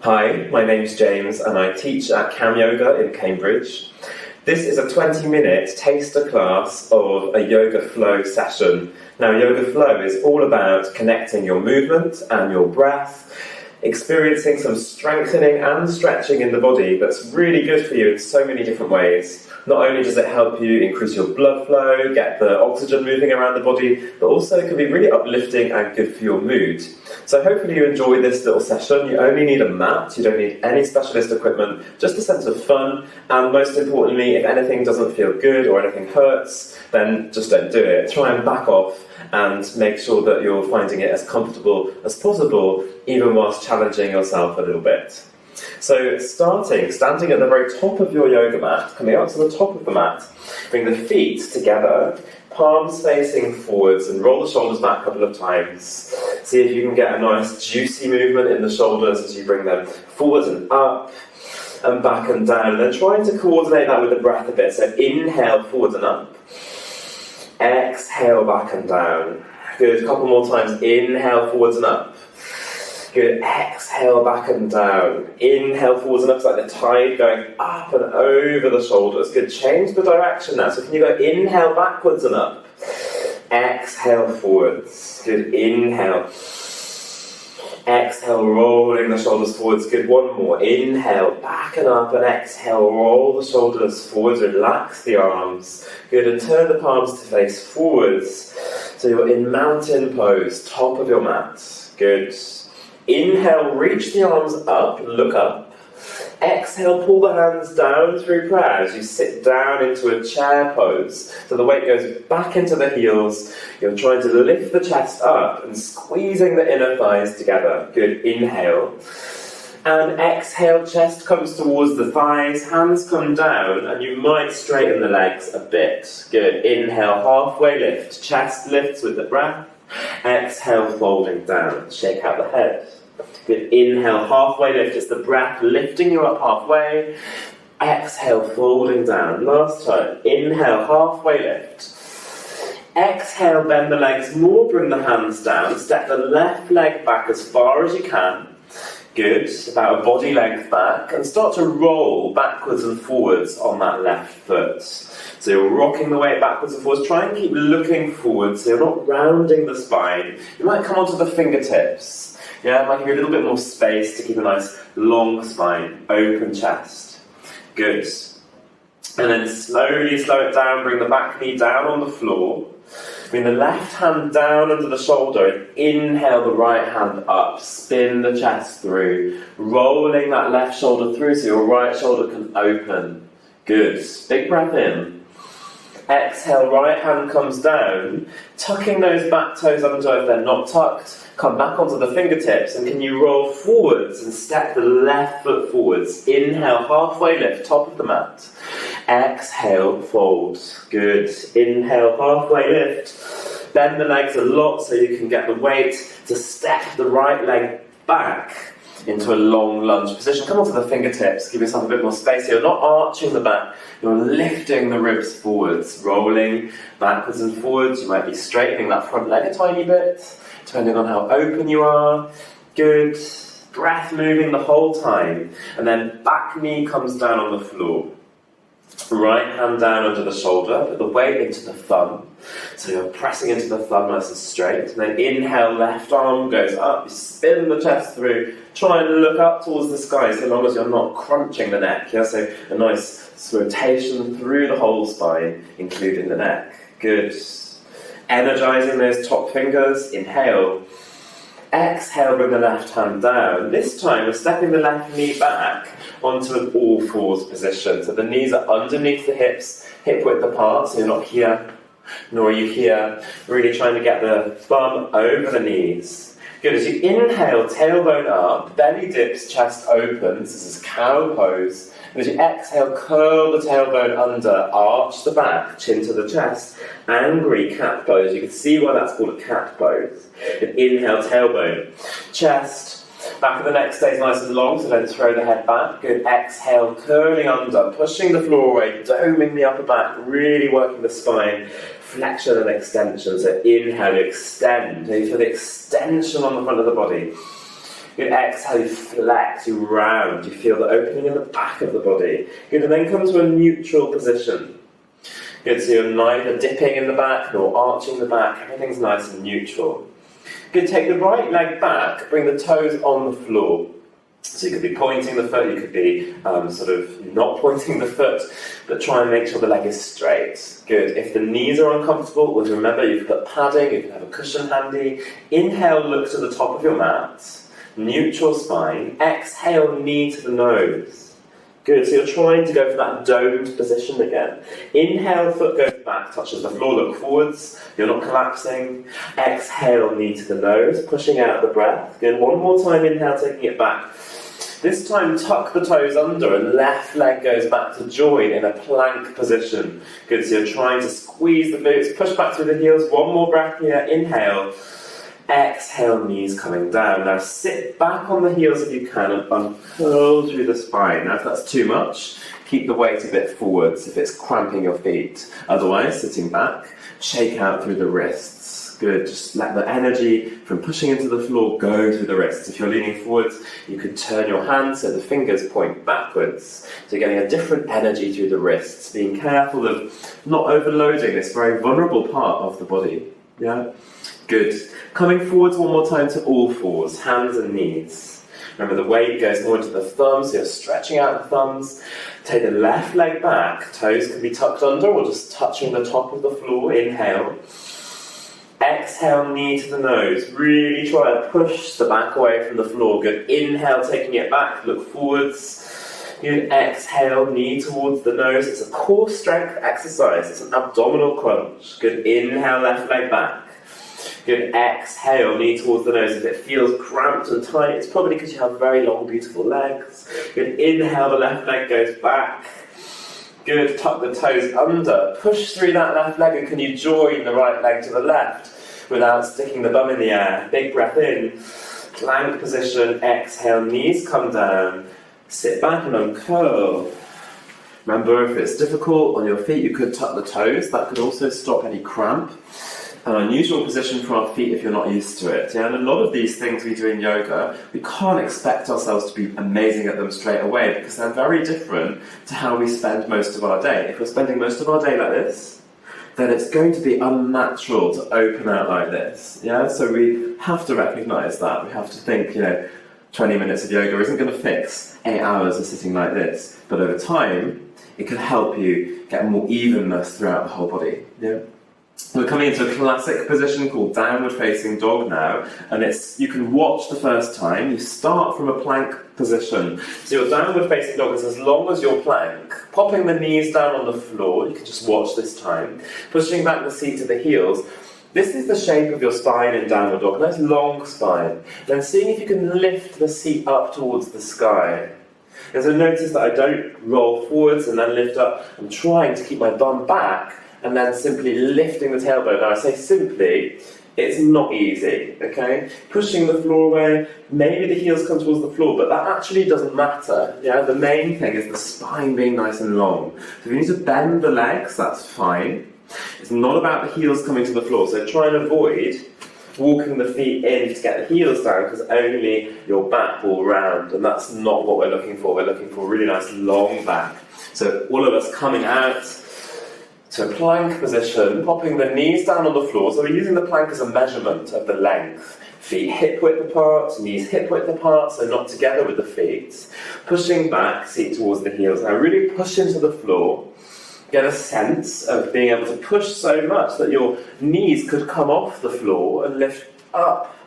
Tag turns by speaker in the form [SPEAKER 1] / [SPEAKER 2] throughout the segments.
[SPEAKER 1] Hi, my name's James and I teach at Cam Yoga in Cambridge. This is a 20-minute taster class of a yoga flow session. Now, yoga flow is all about connecting your movement and your breath, experiencing some strengthening and stretching in the body that's really good for you in so many different ways. Not only does it help you increase your blood flow, get the oxygen moving around the body, but also it can be really uplifting and good for your mood. So hopefully you enjoy this little session. You only need a mat, you don't need any specialist equipment, just a sense of fun, and most importantly, if anything doesn't feel good or anything hurts, then just don't do it. Try and back off and make sure that you're finding it as comfortable as possible, even whilst challenging yourself a little bit. So standing at the very top of your yoga mat, coming up to the top of the mat, bring the feet together, palms facing forwards, and roll the shoulders back a couple of times. See if you can get a nice juicy movement in the shoulders as you bring them forwards and up, and back and down. And then trying to coordinate that with the breath a bit. So inhale, forwards and up. Exhale, back and down. Good, a couple more times. Inhale, forwards and up. Good, exhale, back and down. Inhale, forwards and up, it's like the tide going up and over the shoulders. Good, change the direction now. So can you go inhale, backwards and up. Exhale, forwards. Good, inhale. Exhale, rolling the shoulders forwards. Good, one more. Inhale, back and up, and exhale, roll the shoulders forwards. Relax the arms. Good, and turn the palms to face forwards. So you're in mountain pose, top of your mat. Good. Inhale, reach the arms up, look up. Exhale, pull the hands down through prayer as you sit down into a chair pose. So the weight goes back into the heels. You're trying to lift the chest up and squeezing the inner thighs together. Good, inhale. And exhale, chest comes towards the thighs, hands come down, and you might straighten the legs a bit. Good, inhale, halfway lift, chest lifts with the breath. Exhale, folding down, shake out the head. Good, inhale, halfway lift, it's the breath lifting you up halfway. Exhale, folding down, last time. Inhale, halfway lift. Exhale, bend the legs more, bring the hands down, step the left leg back as far as you can. Good, about a body length back, and start to roll backwards and forwards on that left foot. So you're rocking the weight backwards and forwards. Try and keep looking forwards so you're not rounding the spine. You might come onto the fingertips. Yeah, it might give you a little bit more space to keep a nice long spine, open chest. Good. And then slowly slow it down, bring the back knee down on the floor. Bring the left hand down under the shoulder and inhale the right hand up. Spin the chest through, rolling that left shoulder through so your right shoulder can open. Good. Big breath in. Exhale, right hand comes down, tucking those back toes under if they're not tucked. Come back onto the fingertips, and can you roll forwards and step the left foot forwards. Inhale, halfway lift, top of the mat. Exhale, fold. Good. Inhale, halfway lift. Bend the legs a lot so you can get the weight to step the right leg back into a long lunge position. Come onto the fingertips, give yourself a bit more space. You're not arching the back, you're lifting the ribs forwards, rolling backwards and forwards. You might be straightening that front leg a tiny bit, depending on how open you are. Good. Breath moving the whole time. And then back knee comes down on the floor. Right hand down under the shoulder, put the weight into the thumb. So you're pressing into the thumb nice and straight. And then inhale, left arm goes up, you spin the chest through. Try and look up towards the sky so long as you're not crunching the neck. Yeah? So a nice rotation through the whole spine, including the neck. Good. Energizing those top fingers. Inhale. Exhale, bring the left hand down. This time we're stepping the left knee back onto an all fours position. So the knees are underneath the hips, hip width apart, so you're not here, nor are you here. Really trying to get the thumb over the knees. Good, as you inhale, tailbone up, belly dips, chest opens. This is cow pose. And as you exhale, curl the tailbone under, arch the back, chin to the chest. Angry cat pose. You can see why that's called a cat pose. And inhale, tailbone, chest. Back of the neck stays nice and long, so don't throw the head back. Good. Exhale, curling under, pushing the floor away, doming the upper back, really working the spine. Flexion and extension. So inhale, extend. You feel the extension on the front of the body. Good, exhale, you flex, you round, you feel the opening in the back of the body. Good, and then come to a neutral position. Good, so you're neither dipping in the back nor arching the back, everything's nice and neutral. Good, take the right leg back, bring the toes on the floor. So you could be pointing the foot, you could be sort of not pointing the foot, but try and make sure the leg is straight. Good. If the knees are uncomfortable, well, remember you've got padding, you can have a cushion handy. Inhale, look to the top of your mat. Neutral spine. Exhale, knee to the nose. Good. So you're trying to go for that domed position again. Inhale, foot goes back, touches the floor, look forwards. You're not collapsing. Exhale, knee to the nose, pushing out the breath. Good. One more time, inhale, taking it back. This time, tuck the toes under and left leg goes back to join in a plank position. Good, so you're trying to squeeze the boots, push back through the heels. One more breath here, inhale. Exhale, knees coming down. Now sit back on the heels if you can and uncurl through the spine. Now if that's too much, keep the weight a bit forwards if it's cramping your feet. Otherwise, sitting back, shake out through the wrists. Good, just let the energy from pushing into the floor go through the wrists. If you're leaning forwards, you could turn your hands so the fingers point backwards. So you're getting a different energy through the wrists, being careful of not overloading this very vulnerable part of the body. Yeah? Good. Coming forwards one more time to all fours, hands and knees. Remember the weight goes more into the thumbs, so you're stretching out the thumbs. Take the left leg back, toes can be tucked under or just touching the top of the floor. Inhale. Exhale, knee to the nose. Really try to push the back away from the floor. Good. Inhale, taking it back, look forwards. Good. Exhale, knee towards the nose. It's a core strength exercise. It's an abdominal crunch. Good. Inhale, left leg back. Good. Exhale, knee towards the nose. If it feels cramped and tight, it's probably because you have very long, beautiful legs. Good. Inhale, the left leg goes back. Good. Tuck the toes under. Push through that left leg, and can you join the right leg to the left without sticking the bum in the air? Big breath in. Plank position. Exhale, knees come down. Sit back and uncurl. Remember, if it's difficult on your feet, you could tuck the toes. That could also stop any cramp. An unusual position for our feet if you're not used to it. Yeah? And a lot of these things we do in yoga, we can't expect ourselves to be amazing at them straight away because they're very different to how we spend most of our day. If we're spending most of our day like this, then it's going to be unnatural to open out like this. Yeah? So we have to recognise that. We have to think, 20 minutes of yoga isn't going to fix 8 hours of sitting like this. But over time, it can help you get more evenness throughout the whole body. Yeah? We're coming into a classic position called downward facing dog now, and you can watch the first time. You start from a plank position. So your downward facing dog is as long as your plank, popping the knees down on the floor. You can just watch this time, pushing back the seat to the heels. This is the shape of your spine in downward dog, nice long spine. Then seeing if you can lift the seat up towards the sky. And so notice that I don't roll forwards and then lift up. I'm trying to keep my bum back and then simply lifting the tailbone. Now I say simply, it's not easy, okay? Pushing the floor away, maybe the heels come towards the floor, but that actually doesn't matter. Yeah, the main thing is the spine being nice and long. So if you need to bend the legs, that's fine. It's not about the heels coming to the floor, so try and avoid walking the feet in to get the heels down because only your back will round, and that's not what we're looking for. We're looking for a really nice long back. So all of us coming out to a plank position, popping the knees down on the floor. So we're using the plank as a measurement of the length. Feet hip width apart, knees hip width apart, so not together with the feet. Pushing back, seat towards the heels. Now really push into the floor. Get a sense of being able to push so much that your knees could come off the floor and lift up.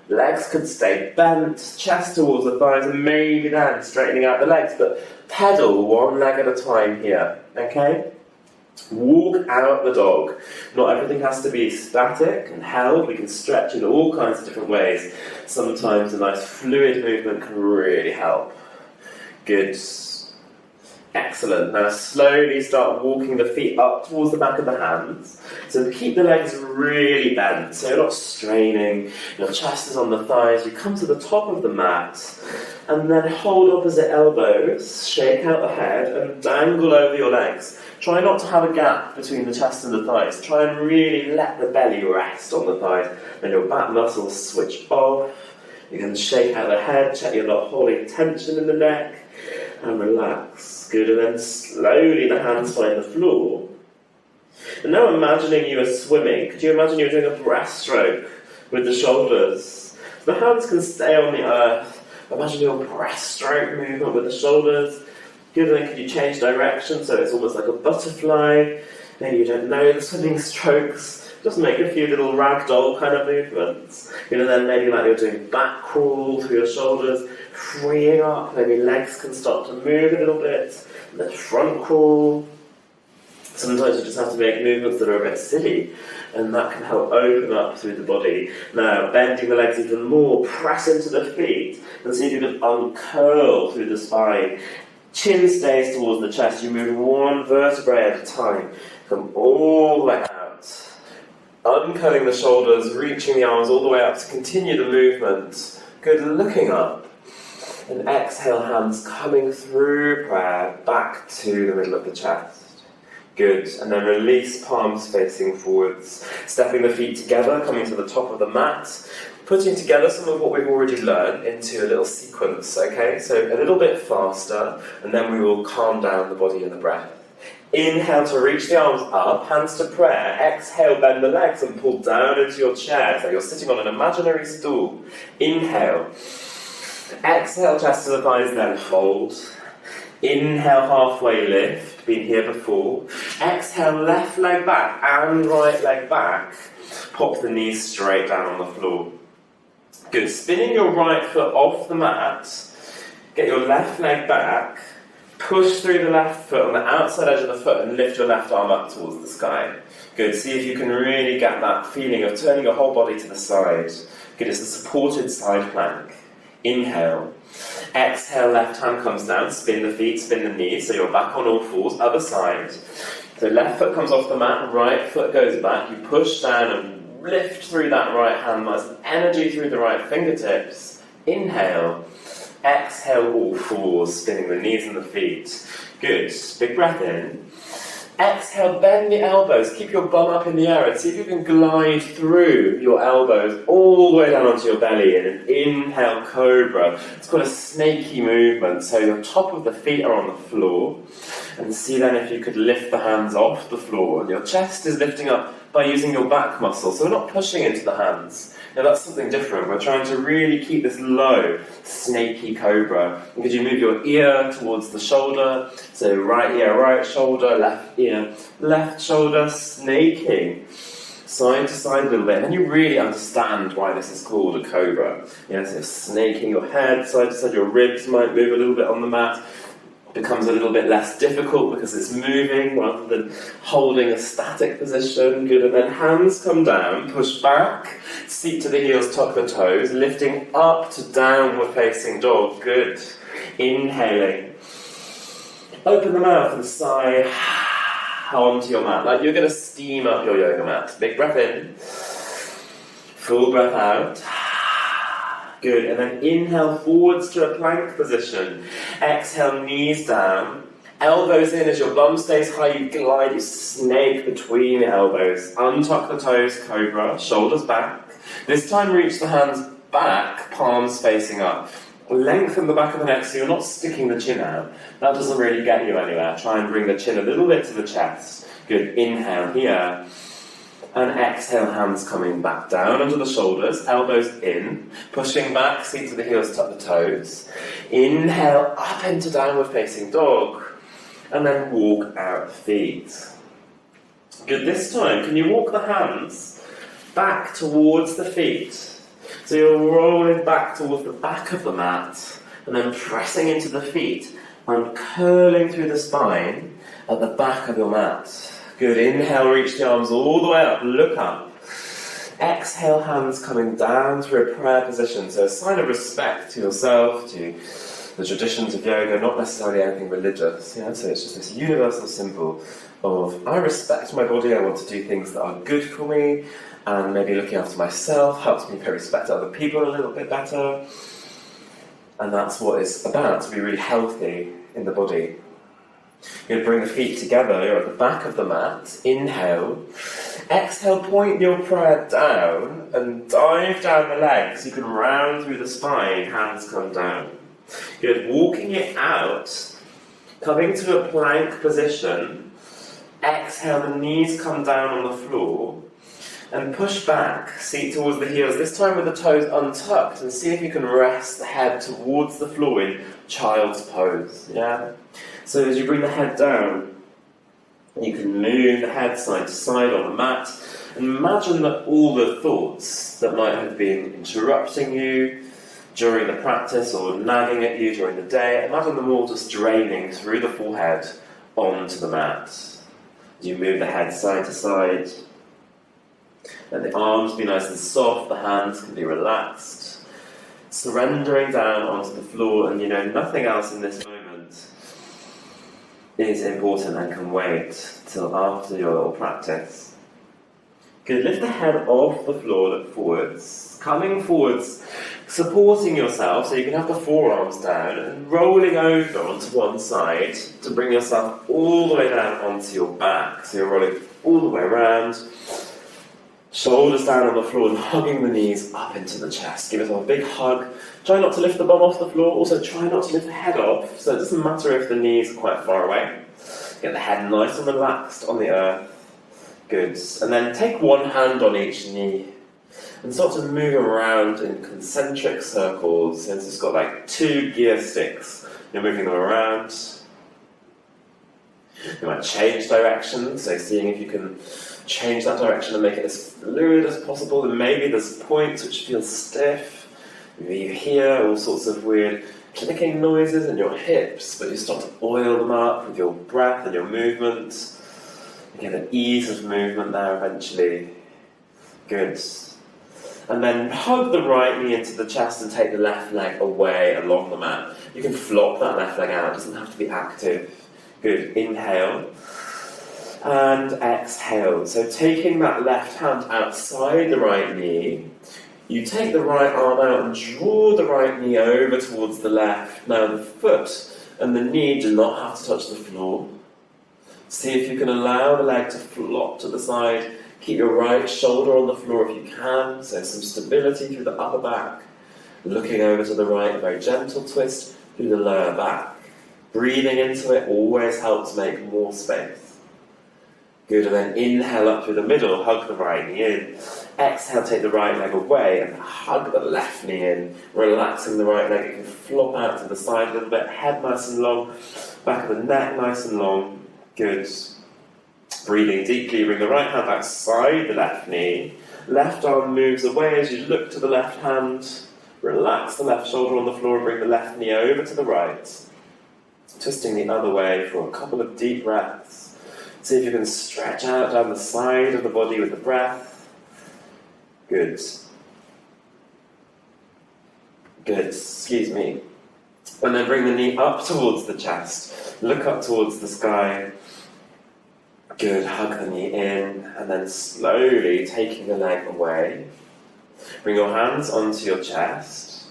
[SPEAKER 1] Legs could stay bent, chest towards the thighs, and maybe then straightening out the legs. But pedal one leg at a time here, okay? Walk out the dog. Not everything has to be static and held. We can stretch in all kinds of different ways. Sometimes a nice fluid movement can really help. Good. Excellent. Now slowly start walking the feet up towards the back of the hands. So keep the legs really bent, so you're not straining. Your chest is on the thighs. You come to the top of the mat and then hold opposite elbows, shake out the head and dangle over your legs. Try not to have a gap between the chest and the thighs. Try and really let the belly rest on the thighs. Then your back muscles switch off. You're going to shake out the head, check you're not holding tension in the neck, and relax. Good, and then slowly the hands find the floor. And now imagining you are swimming. Could you imagine you're doing a breaststroke with the shoulders? The hands can stay on the earth. Imagine your breaststroke movement with the shoulders. Good, and then could you change direction so it's almost like a butterfly? Maybe you don't know the swimming strokes. Just make a few little ragdoll kind of movements. And then maybe like you're doing back crawl through your shoulders, freeing up. Maybe legs can start to move a little bit. And then front crawl. Sometimes you just have to make movements that are a bit silly, and that can help open up through the body. Now, bending the legs even more, press into the feet, and see if you can uncurl through the spine. Chin stays towards the chest. You move one vertebrae at a time. Come all the way out. Uncurling the shoulders, reaching the arms all the way up to continue the movement. Good, looking up. And exhale, hands coming through prayer, back to the middle of the chest. Good, and then release palms facing forwards, stepping the feet together, coming to the top of the mat, putting together some of what we've already learned into a little sequence, okay? So a little bit faster, and then we will calm down the body and the breath. Inhale to reach the arms up, hands to prayer. Exhale, bend the legs and pull down into your chair, so you're sitting on an imaginary stool. Inhale. Exhale, chest to the thighs, then hold. Inhale, halfway lift, been here before. Exhale, left leg back and right leg back. Pop the knees straight down on the floor. Good, spinning your right foot off the mat. Get your left leg back. Push through the left foot on the outside edge of the foot and lift your left arm up towards the sky. Good, see if you can really get that feeling of turning your whole body to the side. Good, it's a supported side plank. Inhale. Exhale, left hand comes down, spin the feet, spin the knees, so you're back on all fours, other side. So left foot comes off the mat, right foot goes back, you push down and lift through that right hand, nice energy through the right fingertips. Inhale. Exhale, all fours, spinning the knees and the feet. Good, big breath in. Exhale, bend the elbows, keep your bum up in the air and see if you can glide through your elbows all the way down onto your belly in an inhale, cobra. It's got a snaky movement, so your top of the feet are on the floor. And see then if you could lift the hands off the floor. And your chest is lifting up by using your back muscle, so we're not pushing into the hands. Now that's something different. We're trying to really keep this low, snaky cobra. And could you move your ear towards the shoulder? So right ear, right shoulder, left ear, left shoulder, snaking. Side to side a little bit. And then you really understand why this is called a cobra. Yeah, so snaking your head, side to side, your ribs might move a little bit on the mat. Becomes a little bit less difficult because it's moving rather than holding a static position. Good, and then hands come down, push back, seat to the heels, tuck the toes, lifting up to downward facing dog. Good. Inhaling. Open the mouth and sigh onto your mat, like you're going to steam up your yoga mat. Big breath in. Full breath out. Good, and then inhale forwards to a plank position. Exhale, knees down. Elbows in as your bum stays high, you glide, you snake between the elbows. Untuck the toes, cobra, shoulders back. This time reach the hands back, palms facing up. Lengthen the back of the neck so you're not sticking the chin out. That doesn't really get you anywhere. Try and bring the chin a little bit to the chest. Good, inhale here. And exhale, hands coming back down under the shoulders, elbows in, pushing back, seat to the heels, tuck the toes. Inhale, up into downward facing dog, and then walk out the feet. Good, this time, can you walk the hands back towards the feet? So you're rolling back towards the back of the mat, and then pressing into the feet, and curling through the spine at the back of your mat. Good, inhale, reach the arms all the way up, look up. Exhale, hands coming down through a prayer position. So a sign of respect to yourself, to the traditions of yoga, not necessarily anything religious. Yeah? So it's just this universal symbol of, I respect my body, I want to do things that are good for me, and maybe looking after myself helps me respect other people a little bit better. And that's what it's about, to be really healthy in the body. You're going to bring the feet together, you're at the back of the mat, inhale. Exhale, point your prayer down and dive down the legs. You can round through the spine, hands come down. Good, walking it out, coming to a plank position. Exhale, the knees come down on the floor. And push back, seat towards the heels, this time with the toes untucked, and see if you can rest the head towards the floor in child's pose, yeah? So as you bring the head down, you can move the head side to side on the mat, and imagine that all the thoughts that might have been interrupting you during the practice or nagging at you during the day, imagine them all just draining through the forehead onto the mat. You move the head side to side. Let the arms be nice and soft, the hands can be relaxed. Surrendering down onto the floor, and nothing else in this moment is important and can wait till after your little practice. Good, lift the head off the floor, look forwards. Coming forwards, supporting yourself so you can have the forearms down and rolling over onto one side to bring yourself all the way down onto your back. So you're rolling all the way around. Shoulders down on the floor and hugging the knees up into the chest. Give yourself a big hug. Try not to lift the bum off the floor. Also try not to lift the head off. So it doesn't matter if the knees are quite far away. Get the head nice and relaxed on the earth. Good. And then take one hand on each knee and start to move around in concentric circles. Since it's got like 2 gear sticks, you're moving them around. You might change direction, so seeing if you can change that direction and make it as fluid as possible. And maybe there's points which feel stiff. Maybe you hear all sorts of weird clicking noises in your hips, but you start to oil them up with your breath and your movement. You get an ease of movement there eventually. Good. And then hug the right knee into the chest and take the left leg away along the mat. You can flop that left leg out, it doesn't have to be active. Good. Inhale. And exhale. So taking that left hand outside the right knee, you take the right arm out and draw the right knee over towards the left. Now the foot and the knee do not have to touch the floor. See if you can allow the leg to flop to the side. Keep your right shoulder on the floor if you can, so some stability through the upper back. Looking over to the right, a very gentle twist through the lower back. Breathing into it always helps make more space. Good, and then inhale up through the middle, hug the right knee in. Exhale, take the right leg away and hug the left knee in. Relaxing the right leg, it can flop out to the side a little bit. Head nice and long, back of the neck nice and long. Good. Breathing deeply, bring the right hand outside the left knee. Left arm moves away as you look to the left hand. Relax the left shoulder on the floor and bring the left knee over to the right. Twisting the other way for a couple of deep breaths. See if you can stretch out down the side of the body with the breath. Good. Good, excuse me. And then bring the knee up towards the chest. Look up towards the sky. Good, hug the knee in, and then slowly taking the leg away. Bring your hands onto your chest.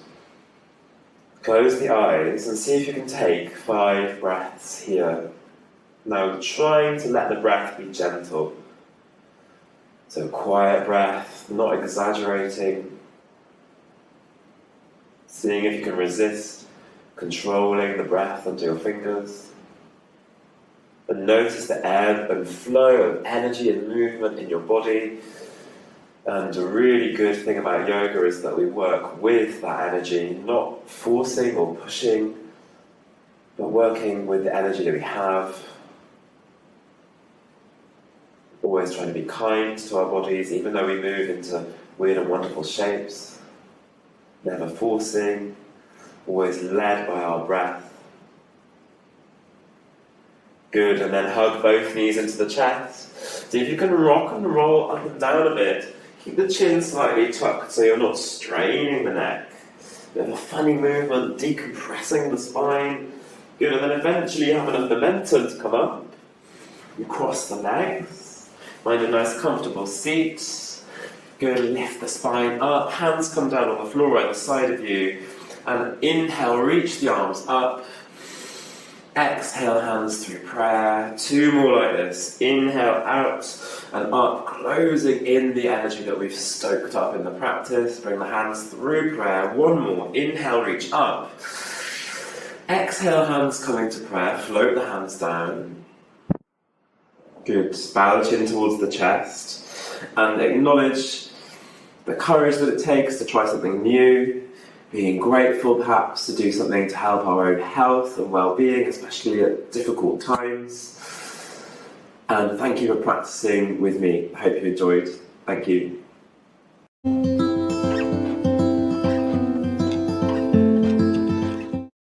[SPEAKER 1] Close the eyes and see if you can take 5 breaths here. Now trying to let the breath be gentle. So quiet breath, not exaggerating. Seeing if you can resist controlling the breath under your fingers. And notice the ebb and flow of energy and movement in your body. And a really good thing about yoga is that we work with that energy, not forcing or pushing, but working with the energy that we have. Always trying to be kind to our bodies, even though we move into weird and wonderful shapes. Never forcing, always led by our breath. Good, and then hug both knees into the chest. See if you can rock and roll up and down a bit. Keep the chin slightly tucked so you're not straining the neck. Bit of a funny movement, decompressing the spine. Good, and then eventually you have enough momentum to come up. You cross the legs. Find a nice comfortable seat. Good, lift the spine up. Hands come down on the floor right beside of you. And inhale, reach the arms up. Exhale, hands through prayer. 2 more like this. Inhale out and up, closing in the energy that we've stoked up in the practice. Bring the hands through prayer. 1 more. Inhale, reach up. Exhale, hands coming to prayer. Float the hands down. Good. Bow the chin towards the chest. And acknowledge the courage that it takes to try something new. Being grateful perhaps to do something to help our own health and well-being, especially at difficult times. And thank you for practicing with me. I hope you enjoyed. Thank you.